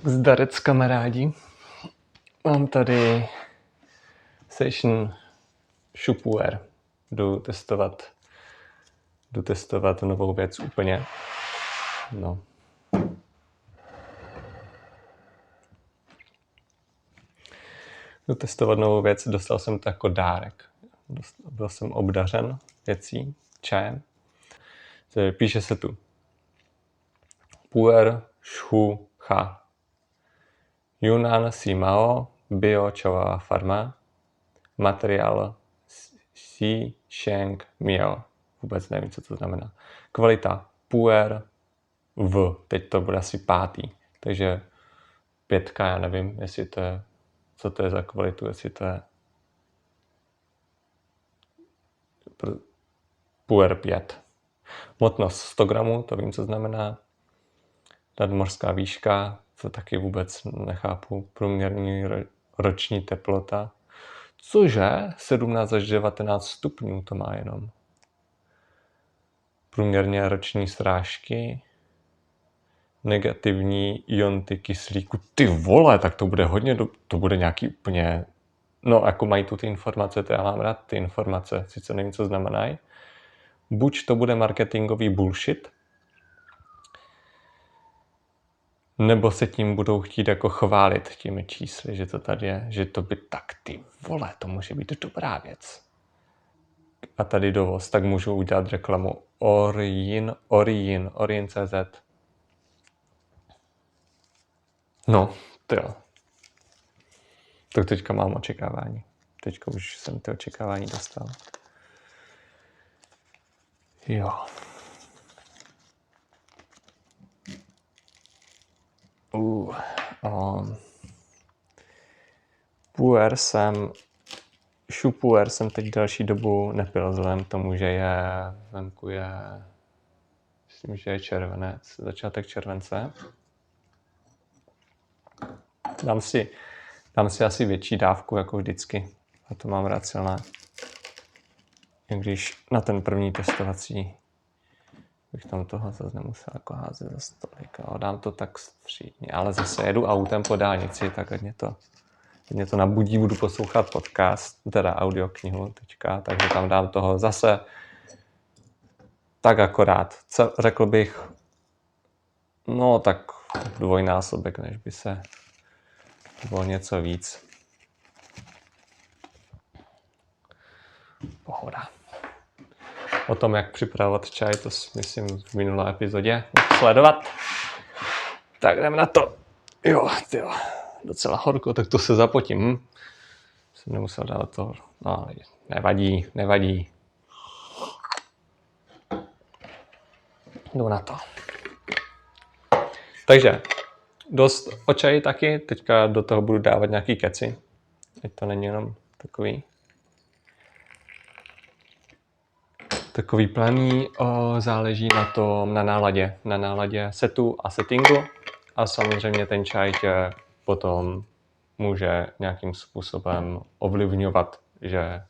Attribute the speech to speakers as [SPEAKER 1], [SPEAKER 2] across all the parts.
[SPEAKER 1] Zdarec kamarádi. Mám tady session Shoopware. Jdu testovat novou věc úplně. No. Jdu testovat novou věc, dostal jsem to jako dárek. Byl jsem obdařen věcí, čajem. Píše se tu Puer Shu Cha. Yunnan Si Mao Bio Chowa Farma. Materiál Si Sheng Miao. Vůbec nevím, co to znamená. Kvalita Puer V. Teď to bude asi 5. Takže 5, já nevím, jestli to je, co to je za kvalitu, jestli to je Puer 5. Hmotnost 100 gramů, to vím, co znamená. Nadmořská výška, to taky vůbec nechápu. Průměrný roční teplota. Cože? 17 až 19 stupňů to má jenom. Průměrně roční srážky. Negativní ionty kyslíku. Ty vole, tak to bude hodně, to bude nějaký úplně... No, jako mají tu ty informace, to já mám rád ty informace, sice nevím, co znamenají. Buď to bude marketingový bullshit, nebo se tím budou chtít jako chválit těmi čísly, že to tady je, že to by tak, ty vole, to může být dobrá věc. A tady dovoz, tak můžu udělat reklamu Orien.cz. No, to jo. Tak teďka mám očekávání. Teďka už jsem ty očekávání dostal. Jo. Shoopware jsem teď další dobu nepil, vzhledem k tomu, že je venku je, myslím, že je červenec, začátek července. Dám si asi větší dávku, jako vždycky. A to mám rád silné. I když na ten první testovací bych tam toho zase nemusel jako házet za stolik. Ale dám to tak střídně. Ale zase jedu autem po dálnici, tak ať mě to nabudí, budu poslouchat podcast, teda audioknihu teďka, takže tam dám toho zase tak akorát. Řekl bych, no tak dvojnásobek, než by se bylo něco víc. Pohoda. O tom, jak připravovat čaj, to myslím v minulé epizodě sledovat. Tak jdeme na to. Jo, tyjo, docela horko, tak to se zapotím. Jsem nemusel dát to. No, nevadí. Jdu na to. Takže, dost o čaji taky. Teďka do toho budu dávat nějaký keci. Ať to není jenom takový planý, záleží na náladě setu a settingu a samozřejmě ten čaj tě potom může nějakým způsobem ovlivňovat, že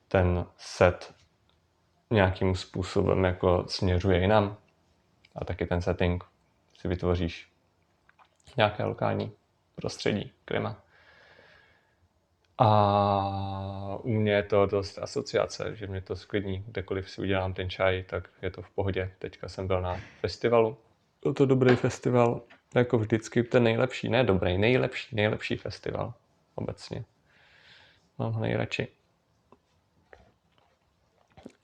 [SPEAKER 1] ten set nějakým způsobem jako směřuje jinam a taky ten setting si vytvoříš nějaké lokální prostředí, klima. A u mě je to dost asociace, že mě to sklidní. Kdekoliv si udělám ten čaj, tak je to v pohodě. Teďka jsem byl na festivalu. Byl to dobrý festival, jako vždycky. Ten nejlepší, ne dobrý, nejlepší festival obecně. Mám ho nejradši.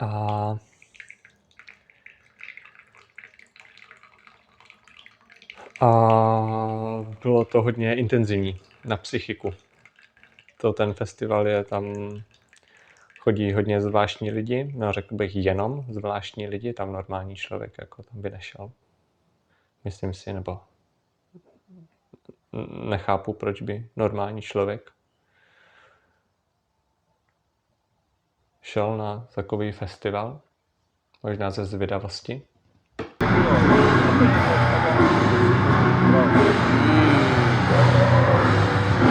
[SPEAKER 1] A bylo to hodně intenzivní na psychiku. Ten festival je, tam chodí hodně zvláštní lidi, no řekl bych jenom zvláštní lidi, tam normální člověk jako tam by nešel. Myslím si, nebo nechápu, proč by normální člověk šel na takový festival, možná ze zvědavosti.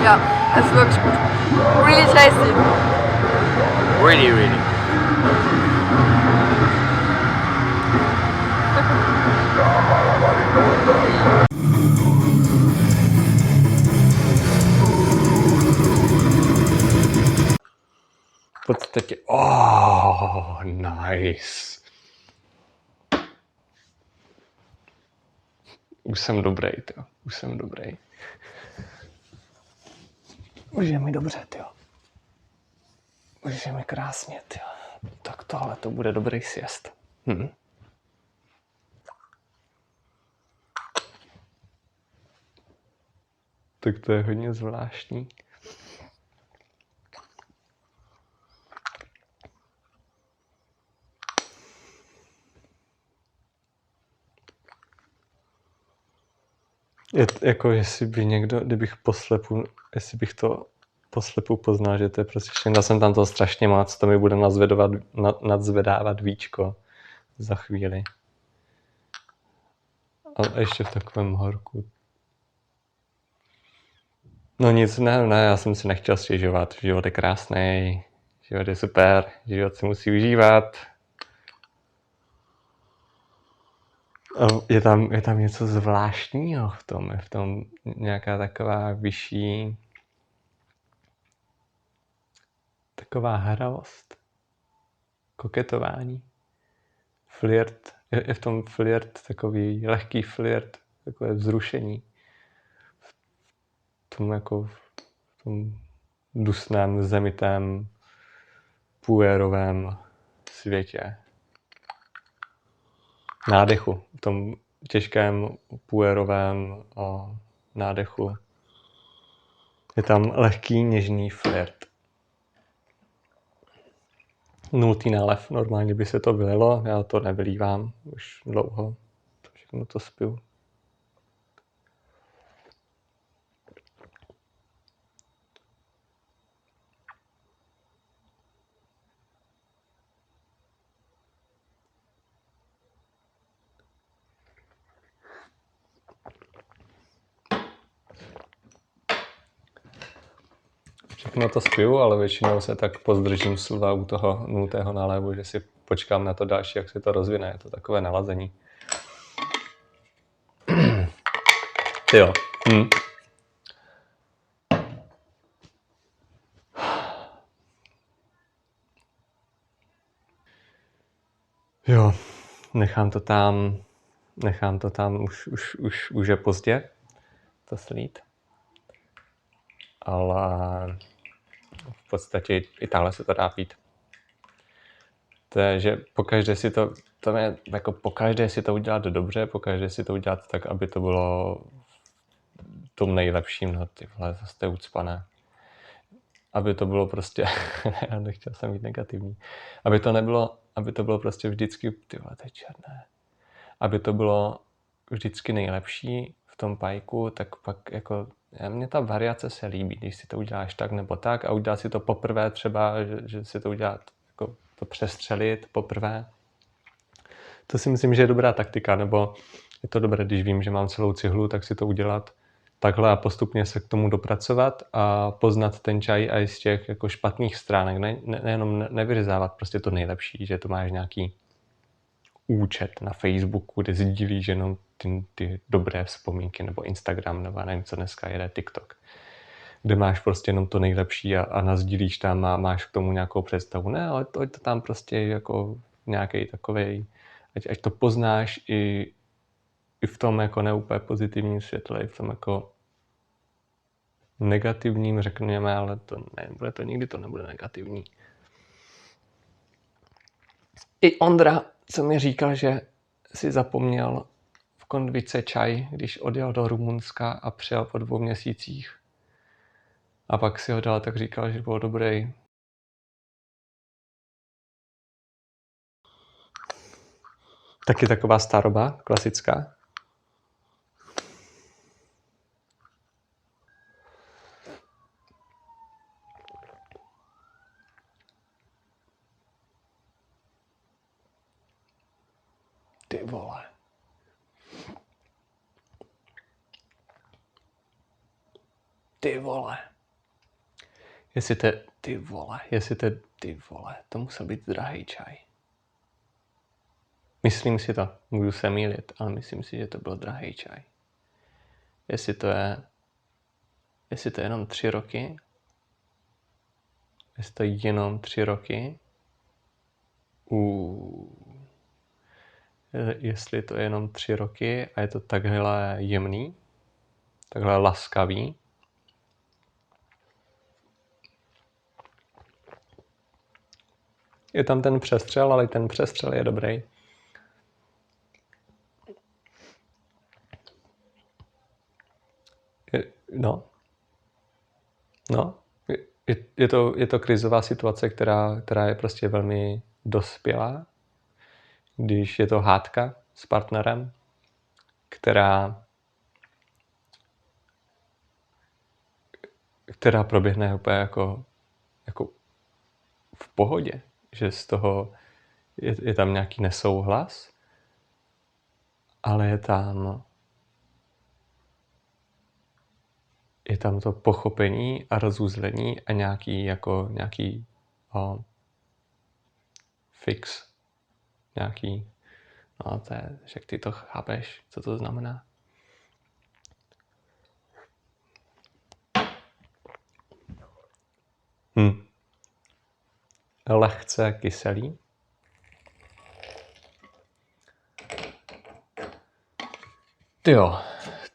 [SPEAKER 2] Ja, es ist wirklich gut. Really tasty.
[SPEAKER 3] Really.
[SPEAKER 1] teď je... Oh, nice. Už jsem dobrý, jo. Už jsem dobrý. Už je mi dobře, jo. Už je mi krásně, jo. Tak tohle to bude dobrý siest. Tak to je hodně zvláštní. Je jako, jestli by někdo, jestli bych to poslepu poznal, že to je prostě štěnda, jsem tam to strašně moc, to mi bude nadzvedávat víčko za chvíli. A ještě v takovém horku. No nic, ne, já jsem si nechtěl stěžovat, život je krásný, život je super, život se musí užívat. A je tam něco zvláštního v tom nějaká taková vyšší, taková hravost, koketování, flirt, je v tom flirt, takový lehký flirt, takové vzrušení. V tom dusném, zemitém, puérovém světě. Nádechu, v tom těžkém puérovém nádechu. Je tam lehký, něžný flirt. 0. nálev, normálně by se to vylilo, já to nevylívám už dlouho, všechno to spiju. Všechno to spiju, ale většinou se tak pozdržím slova u toho 0. nálevu, že si počkám na to další, jak se to rozvine. Je to takové nalazení. Jo. Jo, nechám to tam, už je pozdě to slít. Ale v podstatě i takhle se to dá pít. To je, že pokaždé si to udělat dobře, pokaždé si to udělat tak, aby to bylo v tom nejlepším, no ty vole, zase to je ucpané. Aby to bylo prostě, já nechtěl jsem být negativní, aby to bylo prostě vždycky, ty vole, to je černé. Aby to bylo vždycky nejlepší v tom pajku, tak pak jako, mně ta variace se líbí, když si to uděláš tak nebo tak a udělat si to poprvé třeba, že si to udělat, jako to přestřelit poprvé. To si myslím, že je dobrá taktika, nebo je to dobré, když vím, že mám celou cihlu, tak si to udělat takhle a postupně se k tomu dopracovat a poznat ten čaj i z těch jako špatných stránek, nejenom nevyřezávat prostě to nejlepší, že to máš nějaký účet na Facebooku, kde sdílíš jenom ty dobré vzpomínky, nebo Instagram, nebo nevím, co dneska jede, TikTok, kde máš prostě jenom to nejlepší a nazdílíš tam a máš k tomu nějakou představu. Ne, ale to tam prostě jako nějaký takovej, ať to poznáš i v tom jako neúplně pozitivním světle, i v tom jako negativním, řekněme, ale to nebude to nikdy, to nebude negativní. I Ondra, co mi říkal, že si zapomněl v konvice čaj, když odjel do Rumunska a přijel po 2 měsících. A pak si ho dal, tak říkal, že byl dobrý. Taky taková staroba, klasická. Ty vole. Ty vole. Jestli ty vole, to musel být drahý čaj. Myslím si to, můžu se mýlit, ale myslím si, že to byl drahý čaj. Jestli to je jenom 3 roky, Jestli to jenom 3 roky. Jestli to je jenom 3 roky a je to takhle jemný, takhle laskavý. Je tam ten přestřel, ale ten přestřel je dobrý. No. Je to krizová situace, která je prostě velmi dospělá. Když je to hádka s partnerem, která proběhne úplně jako v pohodě, že z toho je tam nějaký nesouhlas, ale je tam to pochopení a rozuzlení a nějaký fix. To je, že ty to chápeš, co to znamená. Lehce kyselý. Tyjo,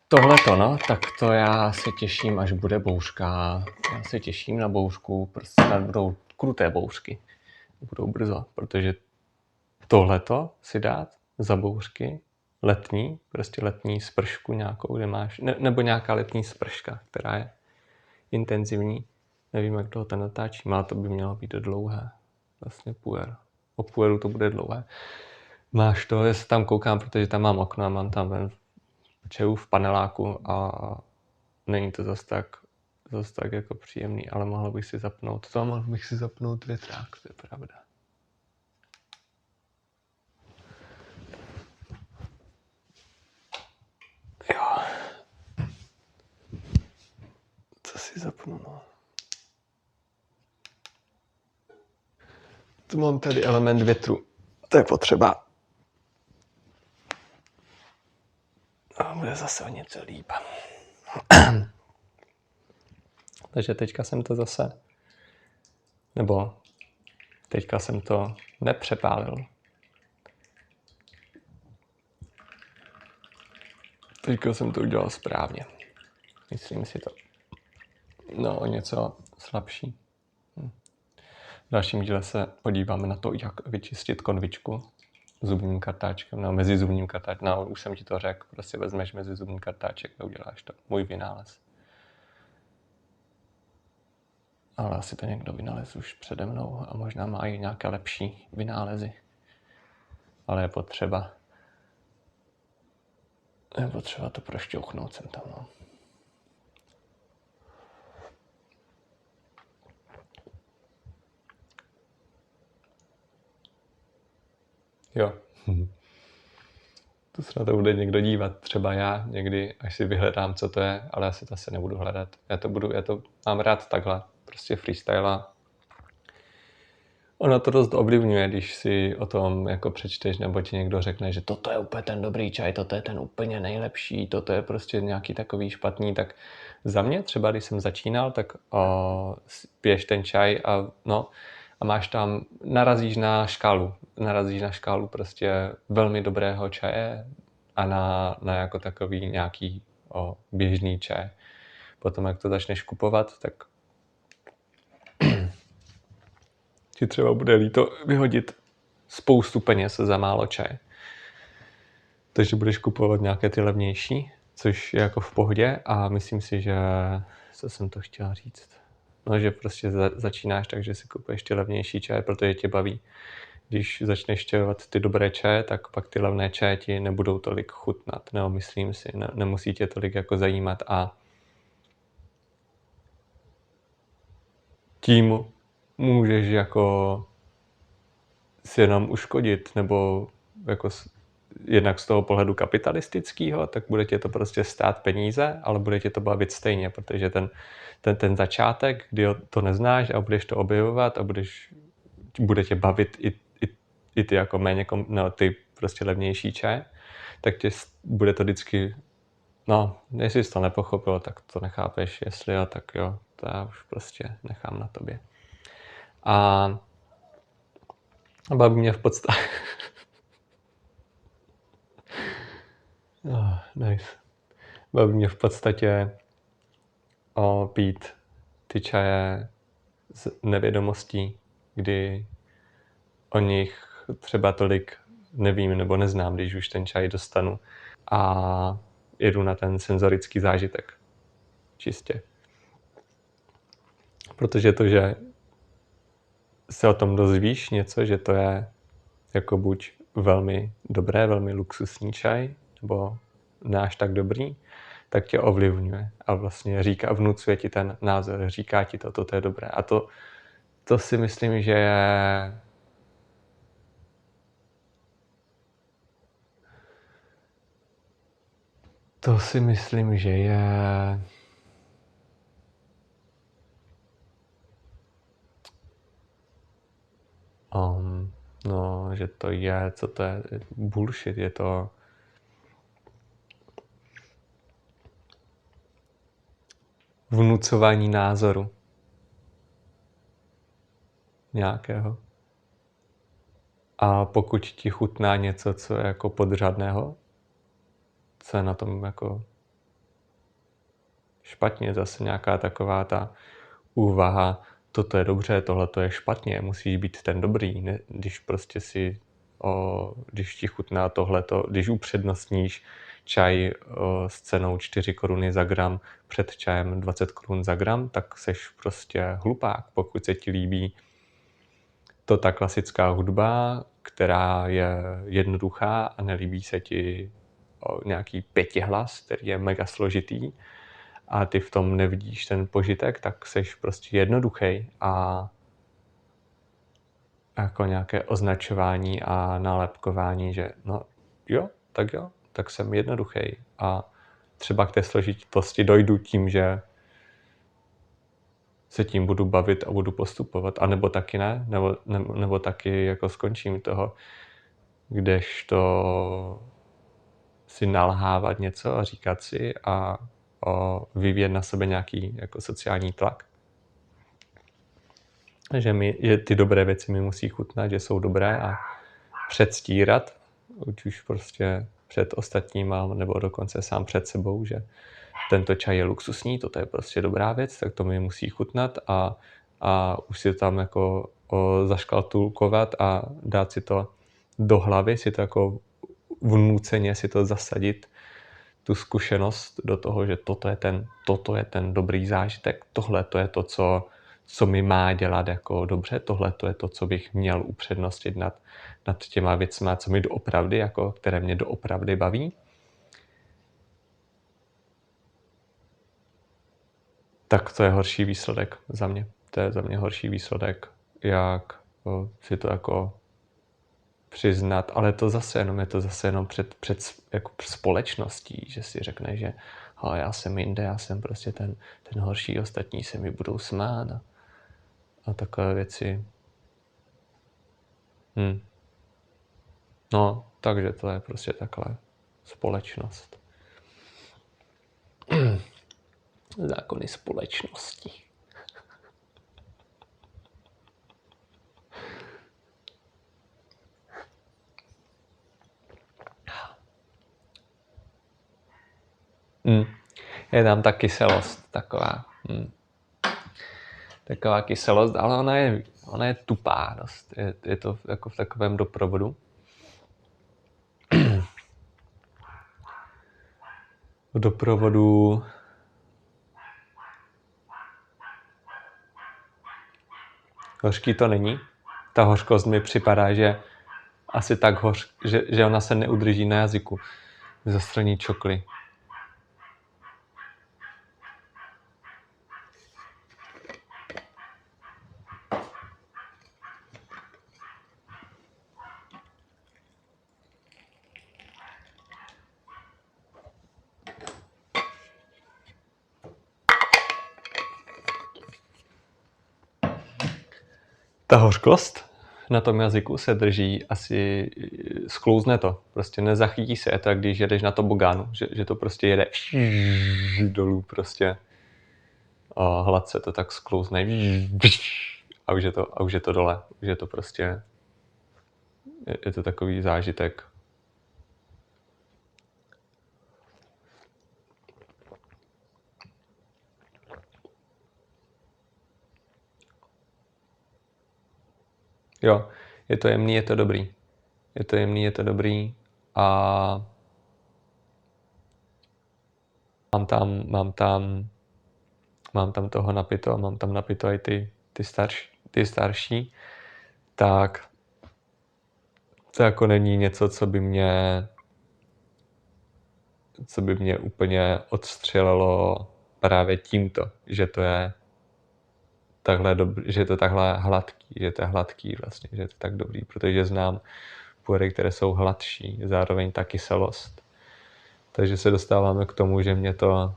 [SPEAKER 1] tohleto, no, tak to já se těším, až bude bouřka. Já se těším na bouřku, prostě tam budou kruté bouřky. Budou brzo, protože tohleto si dát za bouřky letní, prostě letní spršku nějakou, kde máš, nebo nějaká letní sprška, která je intenzivní. Nevím, jak dlouho to natáčím, ale to by mělo být dlouhé. Vlastně puer. O pueru to bude dlouhé. Máš to, já se tam koukám, protože tam mám okno a mám tam ven čehu v paneláku a není to zas tak jako příjemný, ale mohl bych si zapnout větrák, to je pravda. Jo. Co si zapnu, no? Tu mám tady element větru. To je potřeba. A bude zase o něco líp. Takže teďka jsem to nepřepálil. Teďka jsem to udělal správně. Myslím si to. No, o něco slabší. V dalším díle se podíváme na to, jak vyčistit konvičku zubním kartáčkem, no mezi zubním kartáčkem, no už jsem ti to řekl, prostě vezmeš mezi zubní kartáček a uděláš to. Můj vynález. Ale asi to někdo vynalez už přede mnou a možná má i nějaké lepší vynálezy. Ale je potřeba to prošťouchnout sem tam, no. Jo. To se na to bude někdo dívat, třeba já někdy, až si vyhledám, co to je, ale já si to asi nebudu hledat. Já to mám rád takhle, prostě freestyle. Ono to dost ovlivňuje, když si o tom jako přečteš, nebo ti někdo řekne, že toto je úplně ten dobrý čaj, toto je ten úplně nejlepší, toto je prostě nějaký takový špatný, tak za mě třeba, když jsem začínal, tak piješ ten čaj a máš tam, narazíš na škálu prostě velmi dobrého čaje a na jako takový nějaký běžný čaj. Potom, jak to začneš kupovat, tak ti třeba bude líto vyhodit spoustu peněz za málo čaje. Takže budeš kupovat nějaké ty levnější, což je jako v pohodě a myslím si, že co jsem to chtěl říct. No, že prostě začínáš tak, že si kupuješ ty levnější čaje, protože tě baví. Když začneš čajovat ty dobré čaje, tak pak ty levné čaje ti nebudou tolik chutnat. No, myslím si, nemusí tě tolik jako zajímat a tím můžeš jako si jenom uškodit, nebo jako jednak z toho pohledu kapitalistického, tak bude tě to prostě stát peníze, ale bude tě to bavit stejně, protože ten začátek, kdy to neznáš a budeš to objevovat a bude tě bavit i ty jako méně, ty prostě levnější čaje, tak bude to vždycky, jestli jsi to nepochopil, tak to nechápeš, jestli jo, tak jo, to já už prostě nechám na tobě. A baví mě v podstatě... Nice. Baví mě v podstatě pít ty čaje z nevědomostí, kdy o nich třeba tolik nevím nebo neznám, když už ten čaj dostanu a jedu na ten senzorický zážitek. Čistě. Protože to, že se o tom dozvíš něco, že to je jako buď velmi dobré, velmi luxusní čaj, nebo ne až tak dobrý, tak tě ovlivňuje a vlastně vnucuje ti ten názor, říká ti to, toto je dobré. A to si myslím, že je že to je, co to je, bullshit, je to vnucování názoru nějakého. A pokud ti chutná něco, co je jako podřadného, co je na tom jako špatně, zase nějaká taková ta úvaha, toto je dobře, tohle to je špatně, musíš být ten dobrý, ne? Když prostě když ti chutná tohleto, když upřednostníš čaj s cenou 4 koruny za gram před čajem 20 korun za gram, tak seš prostě hlupák. Pokud se ti líbí ta klasická hudba, která je jednoduchá a nelíbí se ti nějaký pětihlas, který je mega složitý a ty v tom nevidíš ten požitek, tak seš prostě jednoduchý a jako nějaké označování a nálepkování, že no jo, tak jsem jednoduchý a třeba k té složitosti dojdu tím, že se tím budu bavit a budu postupovat, anebo taky ne, nebo taky jako skončím toho, kdežto si nalhávat něco a říkat si a vyvíjet na sebe nějaký jako sociální tlak. Že ty dobré věci mi musí chutnat, že jsou dobré a předstírat, už prostě před ostatníma, nebo dokonce sám před sebou, že tento čaj je luxusní, toto je prostě dobrá věc, tak to mi musí chutnat a už si to tam jako zaškatulkovat a dát si to do hlavy, si to jako vnuceně si to zasadit, tu zkušenost do toho, že toto je ten dobrý zážitek, tohle to je to, co mi má dělat jako dobře, tohle to je to, co bych měl upřednostit nad těma věcma, co mi doopravdy, jako, které mě doopravdy baví. Tak to je horší výsledek za mě. To je za mě horší výsledek, jak si to jako přiznat, ale je to zase jenom před jako společností, že si řekne, že já jsem jinde, já jsem prostě ten horší, ostatní se mi budou smát a takové věci. No, takže to je prostě takhle společnost. Zákony společnosti. Je tam ta kyselost taková. Taková kyselost, ale ona je tupá dost. Je to jako v takovém doprovodu. V doprovodu hořký to není. Ta hořkost mi připadá, že asi tak že ona se neudrží na jazyku ze strany čokly. Ta hořkost na tom jazyku se drží, asi sklouzne to, prostě nezachytí se, je to jak když jedeš na tobogánu, že to prostě jede dolů prostě a hladce to tak sklouzne a už je to dole. Už je to prostě, je to takový zážitek. Jo, je to jemný, je to dobrý. Je to jemný, je to dobrý a mám tam toho napito a mám tam napito i ty starší, tak to jako není něco, co by mě úplně odstřelilo právě tímto, že to je takhle že je to takhle hladký vlastně, že je to tak dobrý, protože znám puery, které jsou hladší, zároveň ta kyselost. Takže se dostáváme k tomu, že mě to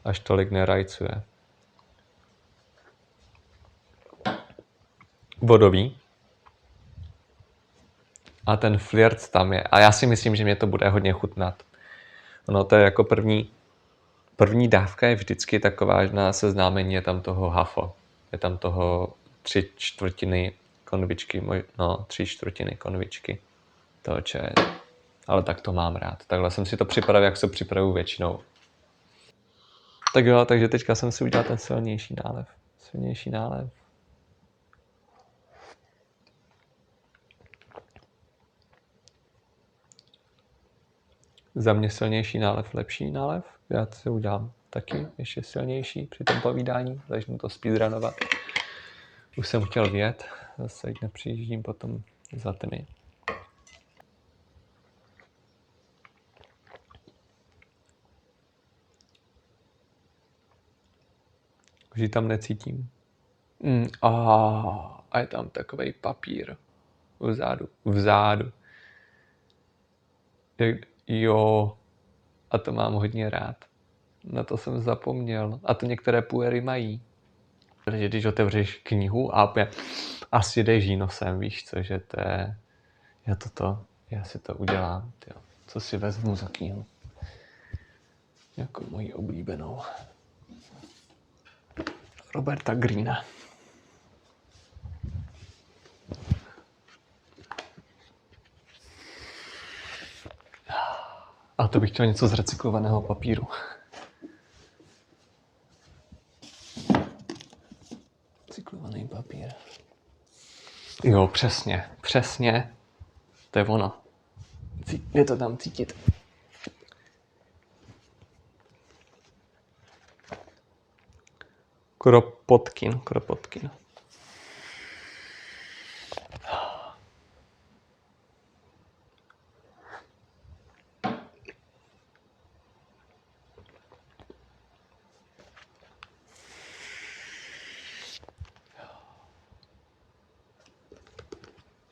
[SPEAKER 1] až tolik nerajcuje. Vodový. A ten flirt tam je. A já si myslím, že mě to bude hodně chutnat. No to je jako první dávka je vždycky taková, že na seznámení je tam toho hafo. Je tam toho 3/4 konvičky, no 3/4 konvičky toho čaje. Ale tak to mám rád. Takhle jsem si to připravil, jak se připravuju většinou. Tak jo, takže teďka jsem si udělal ten silnější nálev. Za mě silnější nálev, lepší nálev. Já to si udělám taky ještě silnější při tom povídání. Začnu to speedrunovat. Už jsem chtěl vyjet, zase jít nepřijíždím potom za tmy. Už ji tam necítím. A je tam takovej papír vzadu. Jo, a to mám hodně rád. Na to jsem zapomněl. A to některé puery mají. Protože když otevřeš knihu a asi jdeš nosem, víš co, že to je... Já si to udělám, tyjo. Co si vezmu za knihu? Jako moji oblíbenou. Roberta Greena. A to bych chtěl něco z recyklovaného papíru. Recyklovaný papír. Jo, přesně. To je ono. Je to tam cítit. Kropotkin.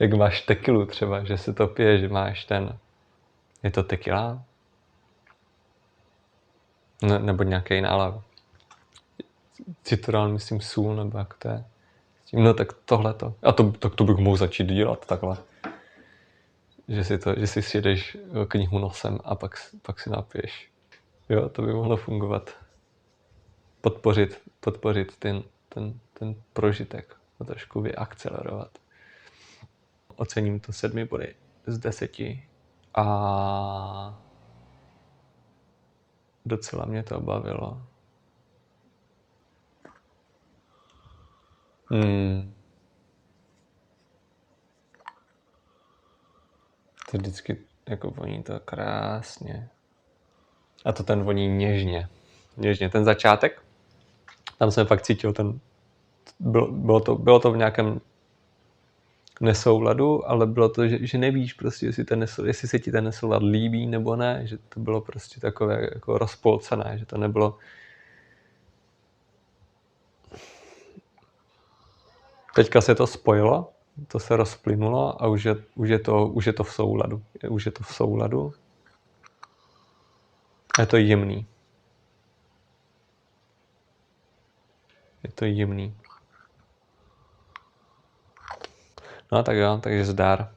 [SPEAKER 1] Jak máš tekilu třeba, že se to pije, že máš ten... Je to tekila? Nebo nějaký nálev. Citron, myslím, sůl, nebo jak to je. No tak tohleto. A to bych mohl začít dělat takhle. Že si sjedeš knihu nosem a pak si napiješ. Jo, to by mohlo fungovat. Podpořit ten prožitek. A trošku vyakcelerovat. Ocením to 7 body z 10. A docela mě to bavilo. To vždycky jako voní to krásně. A to ten voní něžně. Ten začátek, tam jsem fakt cítil bylo to v nějakém nesouladu, ale bylo to, že nevíš prostě, jestli se ti ten nesoulad líbí nebo ne, že to bylo prostě takové jako rozpolcené, že to nebylo. Teďka se to spojilo, to se rozplynulo a už je to v souladu. A je to jemný. No tak jo, takže zdar.